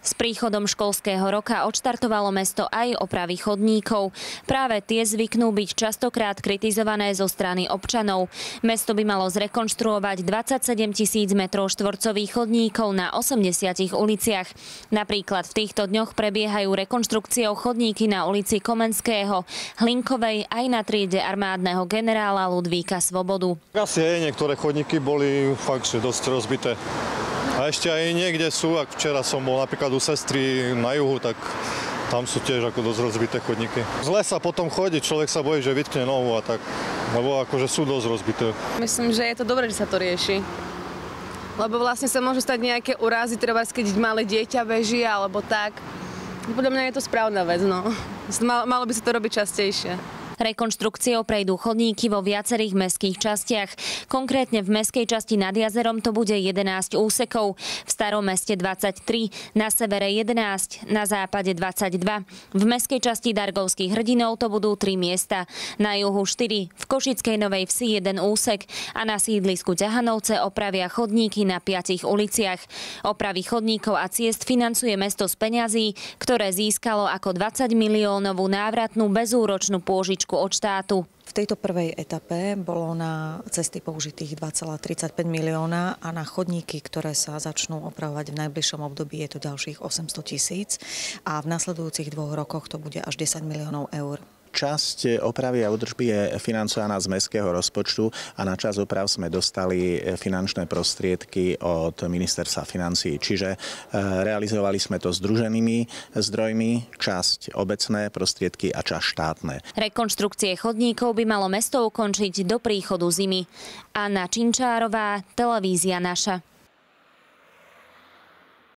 S príchodom školského roka odštartovalo mesto aj opravy chodníkov. Práve tie zvyknú byť častokrát kritizované zo strany občanov. Mesto by malo zrekonštruovať 27 000 m2 chodníkov na 80 uliciach. Napríklad v týchto dňoch prebiehajú rekonštrukciou chodníky na ulici Komenského, Hlinkovej aj na triede armádneho generála Ludvíka Svobodu. Asi niektoré chodníky boli fakt, že dosť rozbité. A ešte aj niekde sú, ak včera som bol napríklad u sestry na juhu, tak tam sú tiež ako dosť rozbité chodníky. Zle sa potom chodí, človek sa bojí, že vytkne nohu a tak, lebo akože sú dosť rozbité. Myslím, že je to dobré, že sa to rieši. Lebo vlastne sa môžu stať nejaké úrazy, treba keď malé dieťa beží alebo tak. Podľa mňa je to správna vec, no. Malo by sa to robiť častejšie. Rekonštrukciou prejdú chodníky vo viacerých mestských častiach. Konkrétne v mestskej časti nad jazerom to bude 11 úsekov, v Starom meste 23, na severe 11, na západe 22. V mestskej časti Dargovských hrdinov to budú 3 miesta, na juhu 4, v Košickej Novej Vsi 1 úsek a na sídlisku Ťahanovce opravia chodníky na 5 uliciach. Opravy chodníkov a ciest financuje mesto z peňazí, ktoré získalo ako 20 miliónovú návratnú bezúročnú pôžičku od štátu. V tejto prvej etape bolo na cesty použitých 2,35 milióna a na chodníky, ktoré sa začnú opravovať v najbližšom období, je to ďalších 800 000 a v nasledujúcich 2 rokoch to bude až 10 miliónov eur. Časť opravy a údržby je financovaná z mestského rozpočtu a na časť oprav sme dostali finančné prostriedky od ministerstva financií. Čiže realizovali sme to združenými zdrojmi, časť obecné prostriedky a časť štátne. Rekonštrukcie chodníkov by malo mesto ukončiť do príchodu zimy. Anna Činčárová, televízia Naša.